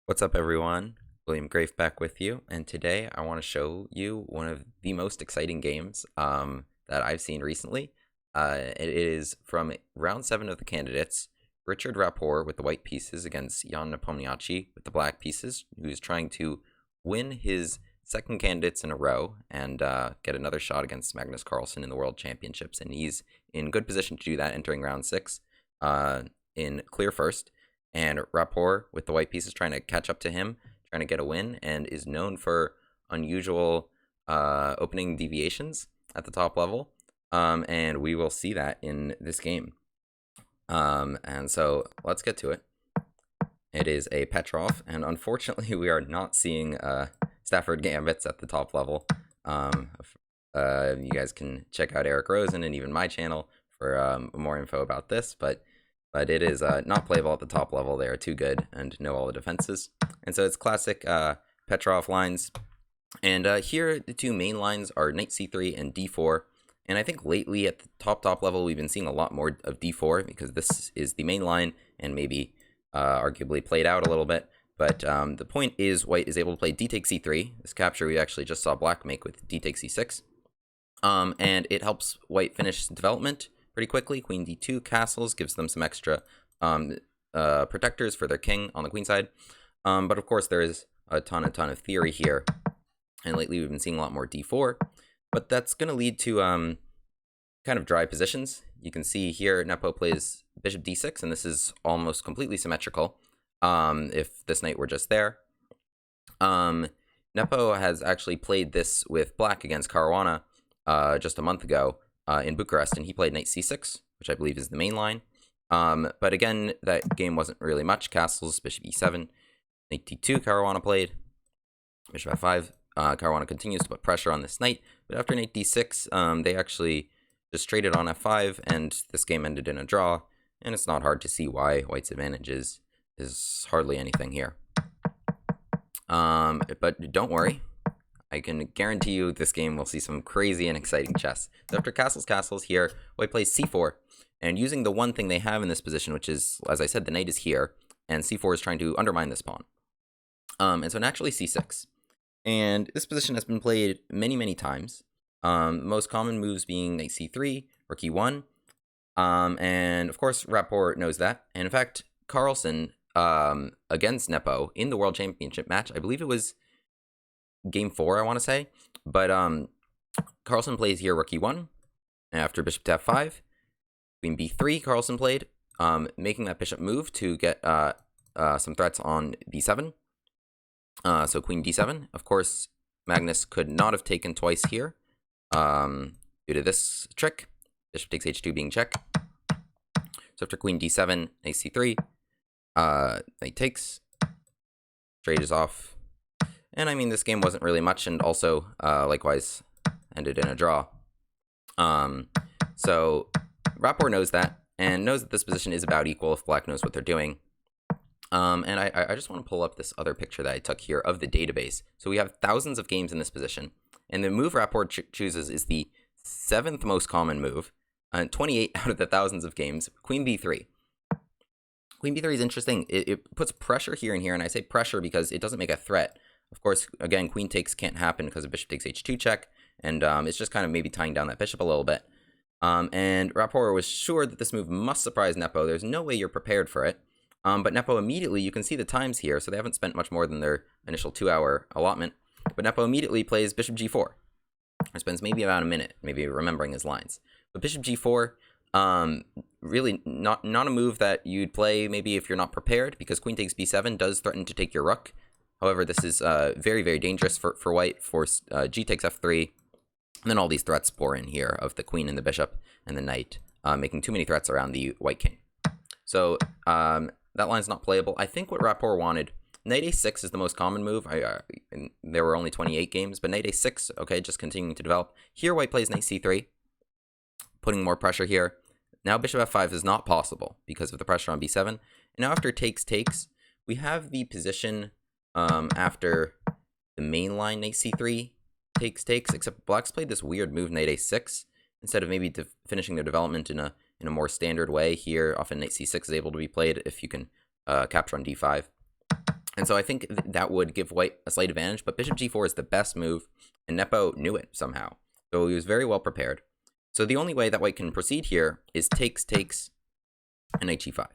What's up, everyone? William Grafe back with you, and today I want to show you one of the most exciting games that I've seen recently. It is from round 7 of the candidates. Richard Rapport with the white pieces against Nepomniachtchi with the black pieces, who's trying to win his second candidates in a row and get another shot against Magnus Carlsen in the World Championships, and he's in good position to do that entering round 6 in clear first. And Rapport with the white pieces trying to catch up to him, trying to get a win, and is known for unusual opening deviations at the top level. And we will see that in this game. And so let's get to it. It is a Petrov, and unfortunately we are not seeing Stafford Gambits at the top level. You guys can check out Eric Rosen and even my channel for more info about this, but it is not playable at the top level. They are too good and know all the defenses. And so it's classic Petrov lines. And here, the two main lines are knight c3 and d4. And I think lately at the top level, we've been seeing a lot more of d4 because this is the main line and maybe arguably played out a little bit. But the point is white is able to play d takes c3. This capture we actually just saw black make with d takes c6. And it helps white finish development pretty quickly. Queen d2 castles gives them some extra protectors for their king on the queen side. But of course there is a ton of theory here, and lately we've been seeing a lot more d4, but that's going to lead to kind of dry positions. You can see here Nepo plays bishop d6, and this is almost completely symmetrical if this knight were just there. Nepo has actually played this with black against Caruana just a month ago in Bucharest, and he played knight c6, which I believe is the main line. But again, that game wasn't really much. Castles, bishop e7, knight d2, Caruana played, bishop f5. Caruana continues to put pressure on this knight, but after knight d6, they actually just traded on f5, and this game ended in a draw, and it's not hard to see why white's advantage is hardly anything here. But don't worry. I can guarantee you this game will see some crazy and exciting chess. So after castles here, white plays c4, and using the one thing they have in this position, which is, as I said, the knight is here, and c4 is trying to undermine this pawn. And so naturally c6. And this position has been played many times. Most common moves being knight c3, rook e1, and of course Rapport knows that. And in fact, Carlsen against Nepo in the World Championship match, I believe it was game 4, I want to say, but Carlsen plays here rook e1 after bishop to f5, queen b3. Carlsen played, making that bishop move to get some threats on b7. So queen d7. Of course, Magnus could not have taken twice here due to this trick. Bishop takes h2 being check. So after queen d7, knight c3, knight takes, trade is off. And I mean, this game wasn't really much, and also likewise ended in a draw. So Rapport knows that, and knows that this position is about equal if black knows what they're doing. And I just want to pull up this other picture that I took here of the database. So we have thousands of games in this position, and the move Rapport chooses is the 7th most common move, 28 out of the thousands of games, queen b3. Queen b3 is interesting. It puts pressure here and here, and I say pressure because it doesn't make a threat. Of course, again, queen takes can't happen because the bishop takes h2 check, and it's just kind of maybe tying down that bishop a little bit. And Rapport was sure that this move must surprise Nepo. There's no way you're prepared for it. But Nepo immediately, you can see the times here, so they haven't spent much more than their initial 2-hour allotment. But Nepo immediately plays bishop g4, or spends maybe about a minute, maybe remembering his lines. But bishop g4, really not a move that you'd play maybe if you're not prepared, because queen takes b7 does threaten to take your rook. However, this is very dangerous for white. G takes f3, and then all these threats pour in here of the queen and the bishop and the knight, making too many threats around the white king. So that line's not playable. I think what Rapport wanted, knight a6 is the most common move. There were only 28 games, but knight a6, okay, just continuing to develop. Here, white plays knight c3, putting more pressure here. Now bishop f5 is not possible because of the pressure on b7. And now after takes, we have the position after the main line knight c3 takes, except black's played this weird move knight a6 instead of maybe finishing their development in a more standard way. Here often knight c6 is able to be played if you can capture on d5. And so I think that would give white a slight advantage, but bishop g4 is the best move, and Nepo knew it somehow. So he was very well prepared. So the only way that white can proceed here is takes, and knight g5.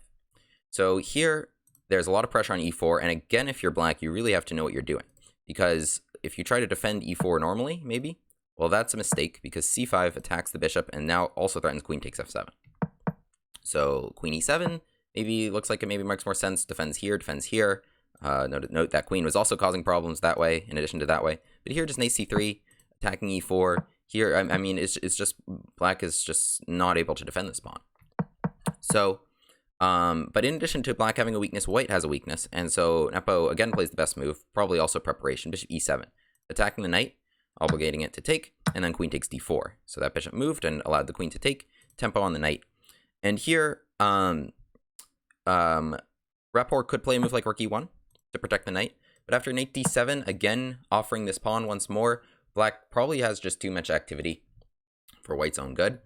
So here, there's a lot of pressure on e4, and again, if you're black, you really have to know what you're doing. Because if you try to defend e4 normally, maybe, well, that's a mistake, because c5 attacks the bishop, and now also threatens queen takes f7. So queen e7 maybe looks like it maybe makes more sense, defends here, note that queen was also causing problems that way, in addition to that way. But here, just knight c3, attacking e4. Here, I mean, it's just, black is just not able to defend this pawn. So, but in addition to black having a weakness, white has a weakness. And so Nepo again plays the best move, probably also preparation, bishop e7. Attacking the knight, obligating it to take, and then queen takes d4. So that bishop moved and allowed the queen to take, tempo on the knight. And here, Rapport could play a move like rook e1 to protect the knight. But after knight d7, again, offering this pawn once more, black probably has just too much activity for white's own good.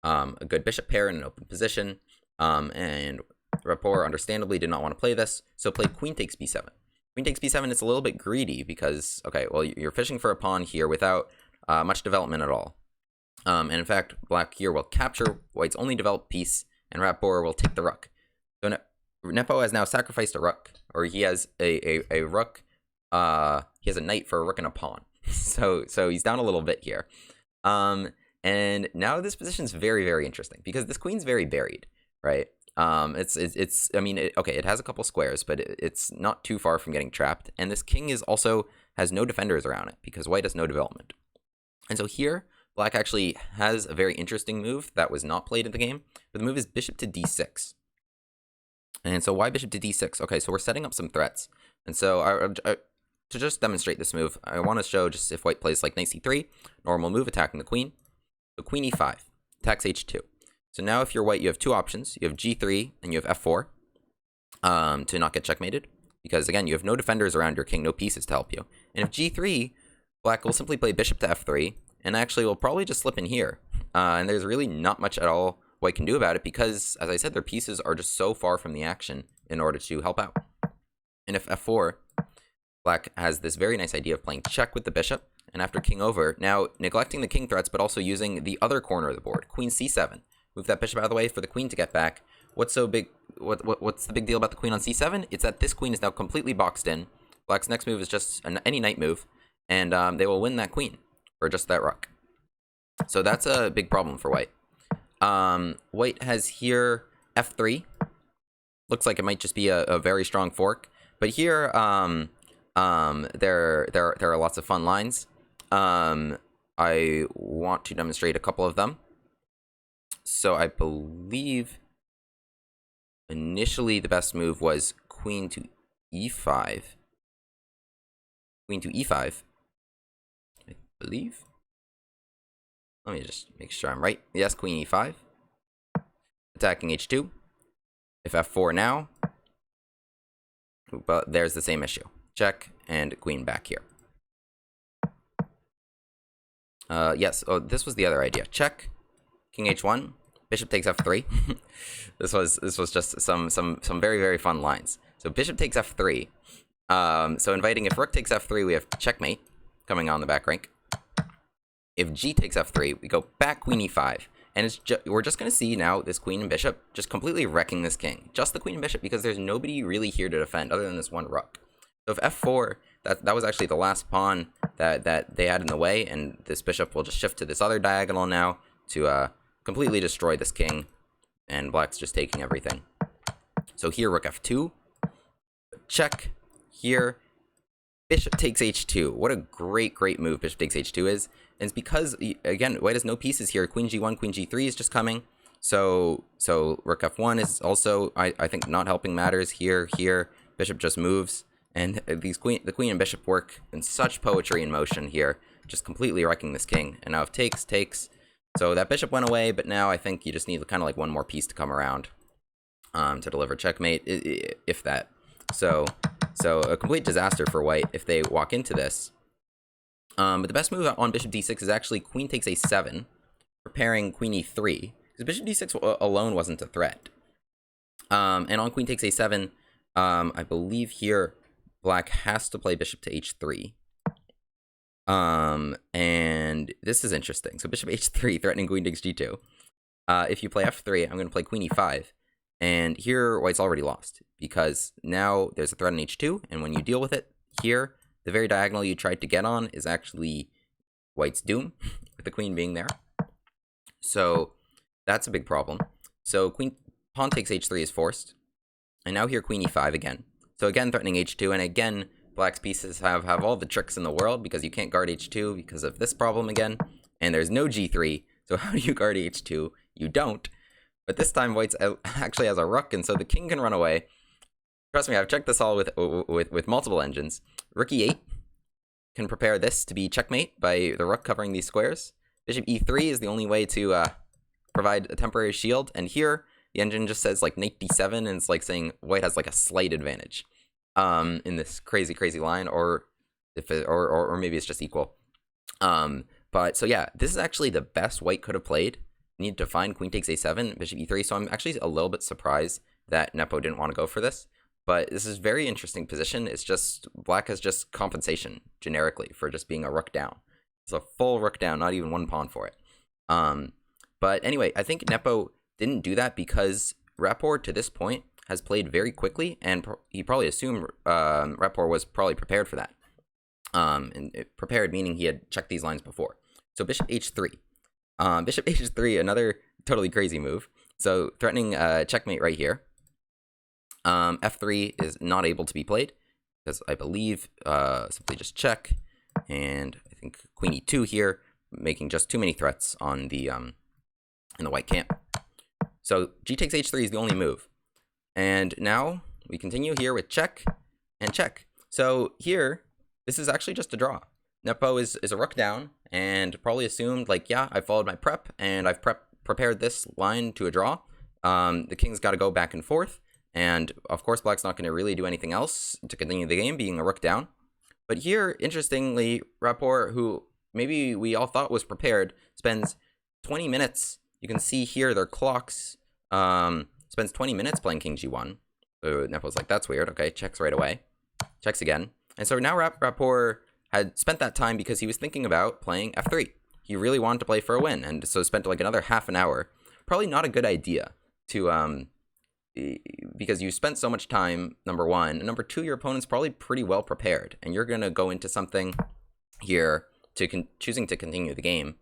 A good bishop pair in an open position. And Rapport understandably did not want to play this, so played queen takes b7. Queen takes b7 is a little bit greedy because, okay, well, you're fishing for a pawn here without much development at all. And in fact, black here will capture white's only developed piece, and Rapport will take the rook. So Nepo has now sacrificed a rook, or he has a rook, he has a knight for a rook and a pawn. So he's down a little bit here. And now this position's very, very interesting, because this queen's very buried, right? I mean, it has a couple squares, but it's not too far from getting trapped. And this king has no defenders around it, because white has no development. And so here, black actually has a very interesting move that was not played in the game, but the move is bishop to d6. And so why bishop to d6? Okay, so we're setting up some threats. And so to just demonstrate this move, I want to show just if white plays like knight c3, normal move, attacking the queen. So queen e5, attacks h2. So now if you're white, you have two options. You have g3 and you have f4 to not get checkmated. Because again, you have no defenders around your king, no pieces to help you. And if g3, black will simply play bishop to f3, and actually will probably just slip in here. And there's really not much at all white can do about it, because, as I said, their pieces are just so far from the action in order to help out. And if f4, black has this very nice idea of playing check with the bishop, and after king over, now neglecting the king threats, but also using the other corner of the board, queen c7. Move that bishop out of the way for the queen to get back. What's so big? What's the big deal about the queen on c7? It's that this queen is now completely boxed in. Black's next move is just any knight move, and they will win that queen for just that rook. So that's a big problem for white. White has here f3. Looks like it might just be a very strong fork. But here, there are lots of fun lines. I want to demonstrate a couple of them. So I believe initially the best move was queen to e5. Queen to e5, I believe. Let me just make sure I'm right. Yes, queen e5. Attacking h2. If f4 now, but there's the same issue. Check, and queen back here. Yes, this was the other idea. Check, king h1, bishop takes f3. This was just some very, very fun lines. So bishop takes f3. So inviting, if rook takes f3, we have checkmate coming on the back rank. If g takes f3, we go back queen e5. And we're just going to see now this queen and bishop just completely wrecking this king. Just the queen and bishop, because there's nobody really here to defend other than this one rook. So if f4, that was actually the last pawn that they had in the way, and this bishop will just shift to this other diagonal now to completely destroy this king, and black's just taking everything. So here, rook f2, check. Here, bishop takes h2. What a great move bishop takes h2 is. And it's because, again, white has no pieces here. Queen g1, queen g3 is just coming. So rook f1 is also, I think, not helping matters here. Bishop just moves. And the queen and bishop work in such poetry in motion here, just completely wrecking this king. And now if takes. So that bishop went away, but now I think you just need kind of like one more piece to come around to deliver checkmate, if that. So a complete disaster for white if they walk into this. But the best move on bishop d6 is actually queen takes a7, preparing queen e3, because bishop d6 alone wasn't a threat. And on queen takes a7, I believe here black has to play bishop to h3. And this is interesting. So bishop h3, threatening queen takes g2. If you play f3, I'm going to play queen e5. And here, white's already lost, because now there's a threat on h2, and when you deal with it, here, the very diagonal you tried to get on is actually white's doom, with the queen being there. So that's a big problem. So pawn takes h3 is forced, and now here queen e5 again. So again, threatening h2, and again, black's pieces have all the tricks in the world, because you can't guard h2 because of this problem again, and there's no g3, so how do you guard h2? You don't. But this time, white's actually has a rook, and so the king can run away. Trust me, I've checked this all with multiple engines. Rook e8 can prepare this to be checkmate by the rook covering these squares. Bishop e3 is the only way to provide a temporary shield, and here the engine just says like knight d7, and it's like saying white has like a slight advantage in this crazy line, or if it, or maybe it's just equal. But so yeah, this is actually the best white could have played. Need to find queen takes a7, bishop e3. So I'm actually a little bit surprised that Nepo didn't want to go for this. But this is very interesting position. It's just black has just compensation generically for just being a rook down. It's a full rook down, not even one pawn for it. But anyway, I think Nepo didn't do that because Rapport to this point has played very quickly, and he probably assumed Rapport was probably prepared for that. And prepared meaning he had checked these lines before. So bishop h3. Bishop h3, another totally crazy move. So threatening checkmate right here. F3 is not able to be played because I believe simply just check, and I think queen e2 here, making just too many threats on the in the white camp. So g takes h3 is the only move, and now we continue here with check and check. So here, this is actually just a draw. Nepo is a rook down, and probably assumed, like, yeah, I followed my prep, and I've prepared this line to a draw. The king's got to go back and forth, and of course black's not going to really do anything else to continue the game, being a rook down. But here, interestingly, Rapport, who maybe we all thought was prepared, spends 20 minutes. You can see here their clocks, spends 20 minutes playing king g1. So Nepo's like, that's weird. Okay, checks right away. Checks again. And so now Rapport had spent that time because he was thinking about playing f3. He really wanted to play for a win, and so spent like another half an hour. Probably not a good idea to, because you spent so much time, number one. And number two, your opponent's probably pretty well prepared, and you're going to go into something here to choosing to continue the game,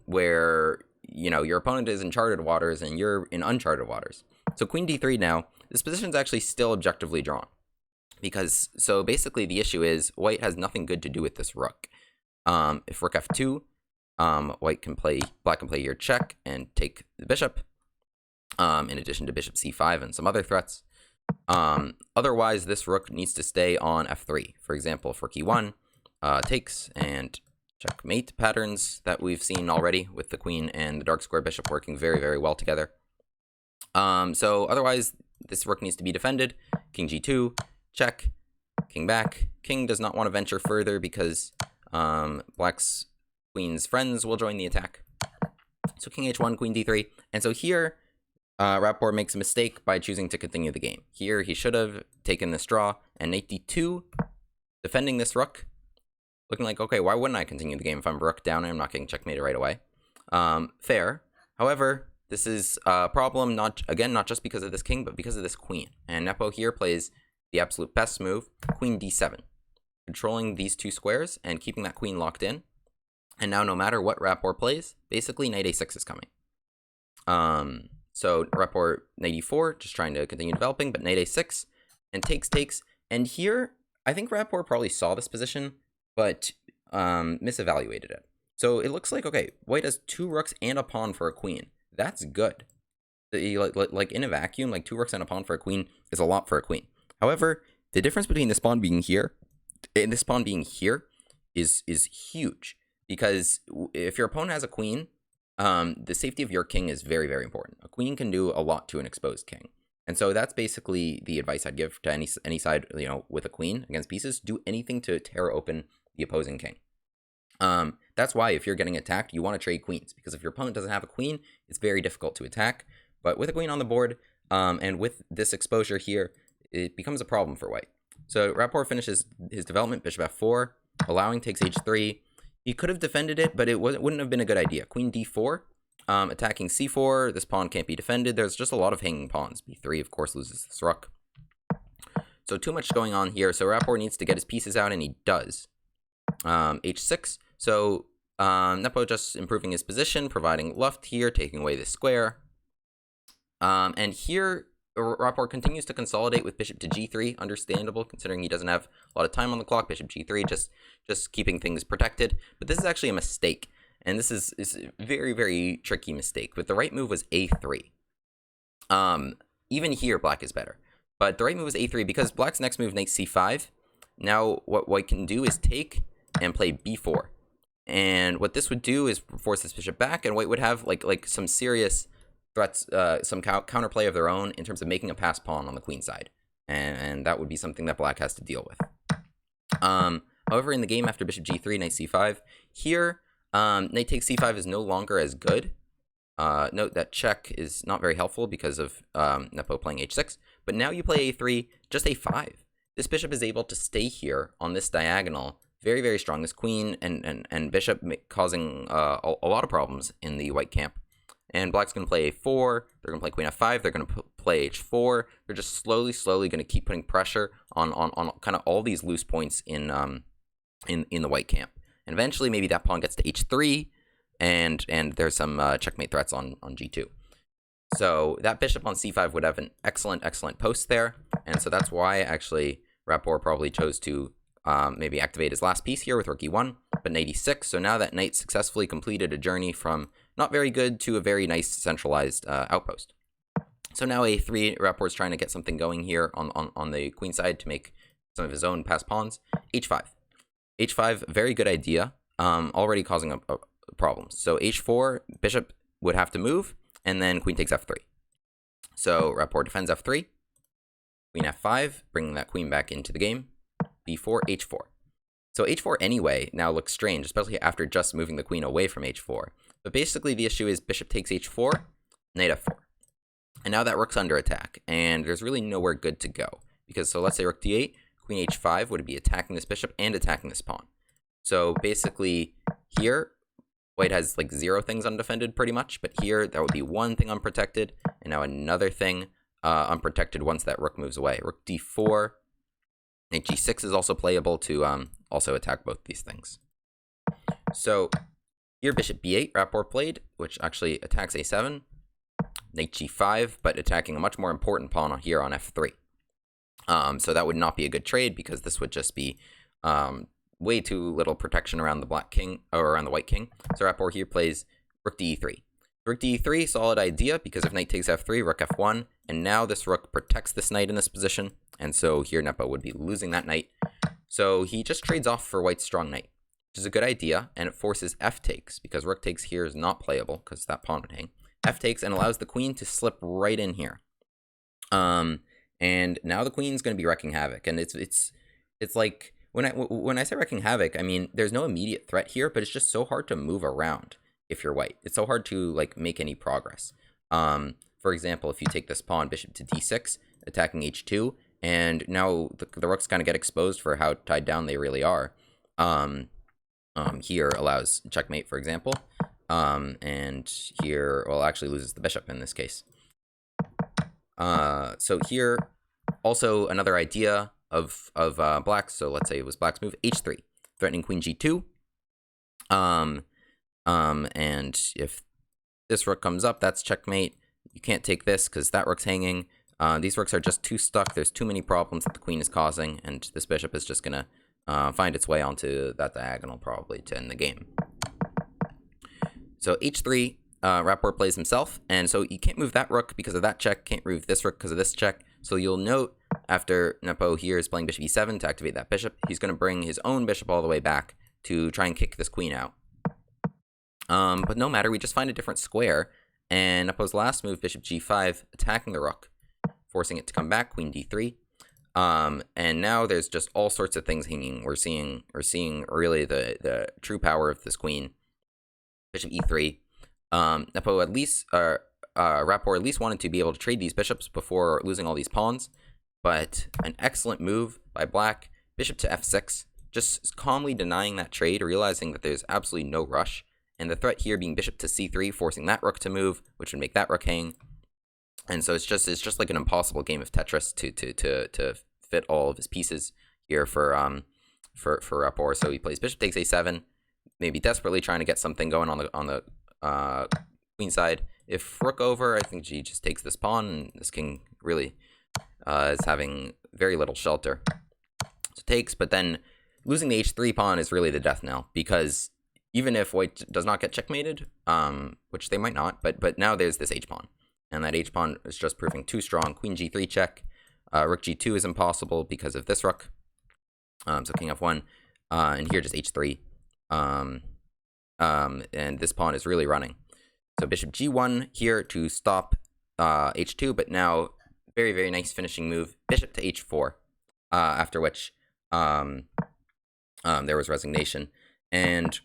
where, you know, your opponent is in charted waters and you're in uncharted waters. So queen d3 now, this position is actually still objectively drawn. Because, so basically the issue is white has nothing good to do with this rook. If rook f2, black can play here check and take the bishop, in addition to bishop c5 and some other threats. Otherwise, this rook needs to stay on f3. For example, for e1, takes and checkmate patterns that we've seen already with the queen and the dark square bishop working very, very well together. So otherwise, this rook needs to be defended. King g2. Check, king back. King does not want to venture further because black's queen's friends will join the attack. So king h1, queen d3. And so here, Rapport makes a mistake by choosing to continue the game. Here, he should have taken this draw, and knight d2, defending this rook. Looking like, okay, why wouldn't I continue the game if I'm rook down and I'm not getting checkmated right away? Fair. However, this is a problem, not just because of this king, but because of this queen. And Nepo here plays the absolute best move, queen d7, controlling these two squares and keeping that queen locked in. And now no matter what Rapport plays, basically knight a6 is coming. So Rapport knight e4, just trying to continue developing, but knight a6, and takes. And here, I think Rapport probably saw this position, but misevaluated it. So it looks like, okay, white has two rooks and a pawn for a queen. That's good. Like in a vacuum, like two rooks and a pawn for a queen is a lot for a queen. However, the difference between this pawn being here and this pawn being here is huge, because if your opponent has a queen, the safety of your king is very, very important. A queen can do a lot to an exposed king. And so that's basically the advice I'd give to any side, you know, with a queen against pieces. Do anything to tear open the opposing king. That's why if you're getting attacked, you want to trade queens, because if your opponent doesn't have a queen, it's very difficult to attack. But with a queen on the board, and with this exposure here, it becomes a problem for white. So Rapport finishes his development, bishop f4, allowing takes h3. He could have defended it, but it wouldn't have been a good idea. Queen d4, attacking c4. This pawn can't be defended. There's just a lot of hanging pawns. b3, of course, loses this rook. So too much going on here. So Rapport needs to get his pieces out, and he does. h6. So Nepo just improving his position, providing luft here, taking away this square. And here, Rapport continues to consolidate with bishop to g3. Understandable, considering he doesn't have a lot of time on the clock. Bishop g3, just keeping things protected. But this is actually a mistake. And this is a very, very tricky mistake. But the right move was a3. Even here, black is better. But the right move was a3 because black's next move, knight c5. Now, what white can do is take and play b4. And what this would do is force this bishop back, and white would have like some serious threats, some counterplay of their own in terms of making a pass pawn on the queen side. And that would be something that black has to deal with. However, in the game after bishop g3, knight c5, here, knight takes c5 is no longer as good. Note that check is not very helpful because of Nepo playing h6. But now you play a3, just a5. This bishop is able to stay here on this diagonal. Very, very strong. This queen and bishop causing a lot of problems in the white camp. And black's going to play a4. They're going to play queen f5. They're going to play h4. They're just slowly going to keep putting pressure on kind of all these loose points in the white camp. And eventually, maybe that pawn gets to h3. And there's some checkmate threats on g2. So that bishop on c5 would have an excellent post there. And so that's why, actually, Rapport probably chose to maybe activate his last piece here with rook e1, but knight e6. So now that knight successfully completed a journey from not very good to a very nice centralized outpost. So now a3, Rapport's trying to get something going here on the queen side to make some of his own pass pawns. h5. h5, very good idea, already causing problems. So h4, bishop would have to move, and then queen takes f3. So Rapport defends f3, queen f5, bringing that queen back into the game, b4, h4. So h4 anyway now looks strange, especially after just moving the queen away from h4. But basically the issue is bishop takes h4, knight f4. And now that rook's under attack, and there's really nowhere good to go. Because, so let's say rook d8, queen h5 would be attacking this bishop and attacking this pawn. So basically here, white has like 0 things undefended pretty much, but here that would be one thing unprotected, and now another thing unprotected once that rook moves away. Rook d4, knight g6 is also playable to also attack both these things. So here bishop b8, Rapport played, which actually attacks a7, knight g5, but attacking a much more important pawn here on f3. So that would not be a good trade because this would just be way too little protection around the black king, or around the white king. So Rapport here plays rook d3. Rook d3, solid idea, because if knight takes f3, rook f1, and now this rook protects this knight in this position, and so here Nepo would be losing that knight. So he just trades off for white's strong knight, which is a good idea, and it forces f takes, because rook takes here is not playable, because that pawn would hang. F takes and allows the queen to slip right in here. And now the queen's going to be wrecking havoc, and it's like, when I say wrecking havoc, I mean there's no immediate threat here, but it's just so hard to move around if you're white. It's so hard to like make any progress. For example, if you take this pawn, bishop to d6, attacking h2, and now the rooks kind of get exposed for how tied down they really are. Here allows checkmate, for example, and here, well, actually loses the bishop in this case. So here, also another idea of black's, so let's say it was black's move, h3, threatening queen g2. And if this rook comes up, that's checkmate. You can't take this because that rook's hanging. These rooks are just too stuck. There's too many problems that the queen is causing, and this bishop is just going to find its way onto that diagonal probably to end the game. So h3, Rapport plays himself, and so you can't move that rook because of that check, can't move this rook because of this check. So you'll note after Nepo here is playing bishop e7 to activate that bishop, he's going to bring his own bishop all the way back to try and kick this queen out. But no matter, we just find a different square, and Nepo's last move, bishop g5, attacking the rook, forcing it to come back, queen d3. And now there's just all sorts of things hanging. We're seeing really the true power of this queen. Bishop e3. Nepo at least, Rapport at least wanted to be able to trade these bishops before losing all these pawns. but an excellent move by black. Bishop to f6, just calmly denying that trade, realizing that there's absolutely no rush, and the threat here being bishop to c3, forcing that rook to move, which would make that rook hang. And so it's just like an impossible game of Tetris to fit all of his pieces here for Rapport. So he plays bishop takes a7, maybe desperately trying to get something going on the queen side. If rook over, I think he just takes this pawn, and this king really is having very little shelter. So takes, but then losing the h3 pawn is really the death knell, because even if white does not get checkmated, which they might not, but now there's this h pawn, and that h pawn is just proving too strong. Queen g3 check, rook g2 is impossible because of this rook. So king f1, and here just h3, and this pawn is really running. So bishop g1 here to stop h2, but now very, very nice finishing move, bishop to h4, after which there was resignation. And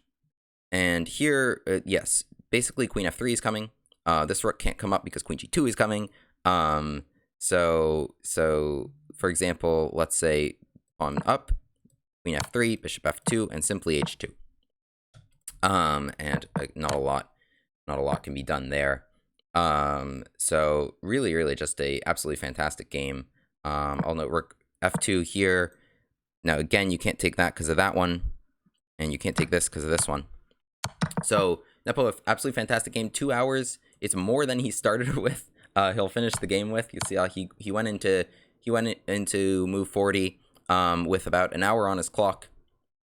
here, yes, basically queen f3 is coming. This rook can't come up because queen g2 is coming. So for example, let's say pawn up, queen f3, bishop f2, and simply h2. And not a lot can be done there. So really just a absolutely fantastic game. I'll note rook f2 here. Now again, you can't take that because of that one, and you can't take this because of this one. So Nepo, absolutely fantastic game. 2 hours. It's more than he started with. He'll finish the game with. You see how he went into move 40 with about an hour on his clock,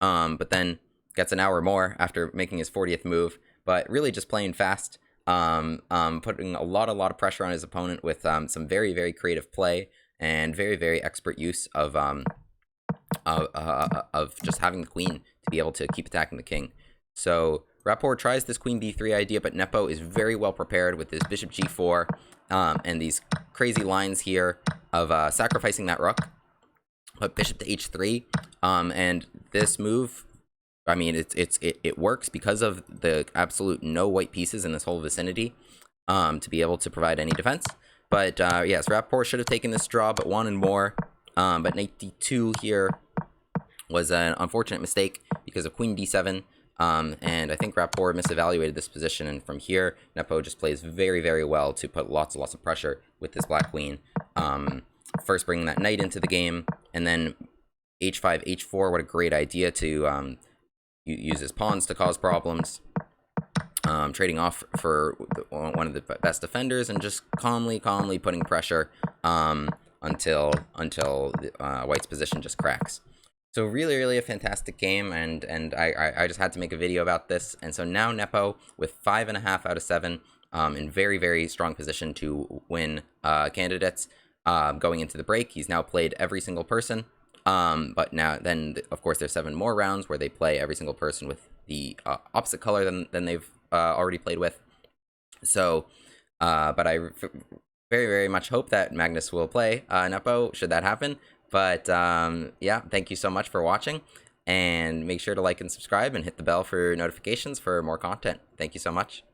but then gets an hour more after making his 40th move. But really just playing fast, putting a lot of pressure on his opponent with some very, very creative play and very, very expert use of just having the queen to be able to keep attacking the king. So Rapport tries this queen b3 idea, but Nepo is very well prepared with his bishop g4 and these crazy lines here of sacrificing that rook. But bishop to h3, and this move, I mean, it works because of the absolute no white pieces in this whole vicinity to be able to provide any defense. But yes, Rapport should have taken this draw, but wanted more. But knight d2 here was an unfortunate mistake because of queen d7. And I think Rapport misevaluated this position, and from here, Nepo just plays very, very well to put lots of pressure with this black queen. First bringing that knight into the game, and then h5, h4, what a great idea to use his pawns to cause problems. Trading off for one of the best defenders, and just calmly putting pressure until White's position just cracks. So really a fantastic game, and I just had to make a video about this. And so now Nepo with 5.5 out of 7 in very, very strong position to win candidates going into the break. He's now played every single person, but now then of course there's 7 more rounds where they play every single person with the opposite color than they've already played with. So but I very, very much hope that Magnus will play Nepo should that happen. But yeah, thank you so much for watching, and make sure to like and subscribe and hit the bell for notifications for more content. Thank you so much.